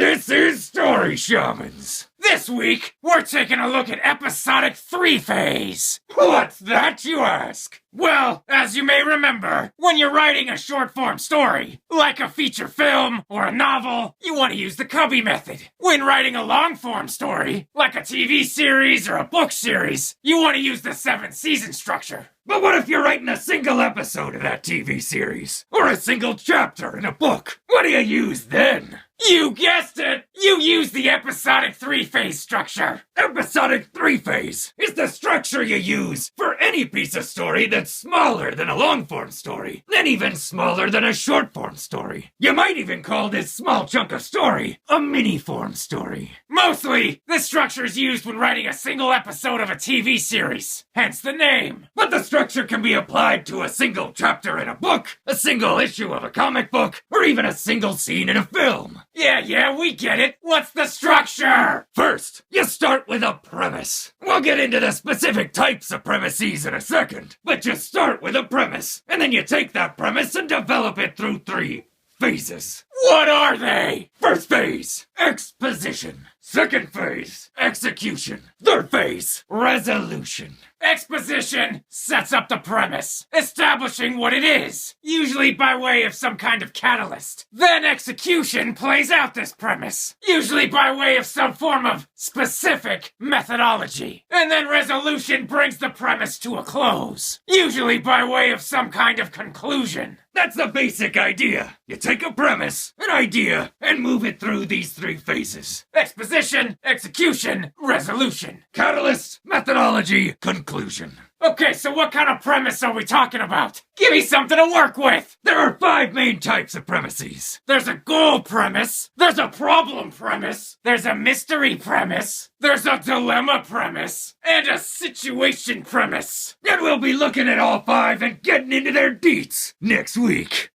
This is Story Shamans. This week, we're taking a look at Episodic 3 phase. What's that, you ask? Well, as you may remember, when you're writing a short-form story, like a feature film or a novel, you want to use the Cubby method. When writing a long-form story, like a TV series or a book series, you want to use the 7-season structure. But what if you're writing a single episode of that TV series? Or a single chapter in a book? What do you use then? You guessed it! You use the Episodic 3-phase structure! Episodic 3-phase is the structure you use for any piece of story that's smaller than a long-form story, and even smaller than a short-form story. You might even call this small chunk of story a mini-form story. Mostly, this structure is used when writing a single episode of a TV series, hence the name. But the structure can be applied to a single chapter in a book, a single issue of a comic book, or even a single scene in a film. Yeah, we get it. What's the structure? First, you start with a premise. We'll get into the specific types of premises in a second, but you start with a premise, and then you take that premise and develop it through 3 phases. What are they? First phase, exposition. Second phase, execution. Third phase, resolution. Exposition sets up the premise, establishing what it is, usually by way of some kind of catalyst. Then execution plays out this premise, usually by way of some form of specific methodology. And then resolution brings the premise to a close, usually by way of some kind of conclusion. That's the basic idea. You take a premise, an idea, and move it through these 3 phases. Exposition, execution, resolution. Catalyst, methodology, conclusion. Okay, so what kind of premise are we talking about? Give me something to work with! There are 5 main types of premises. There's a goal premise, there's a problem premise, there's a mystery premise, there's a dilemma premise, and a situation premise. And we'll be looking at all 5 and getting into their deets next week.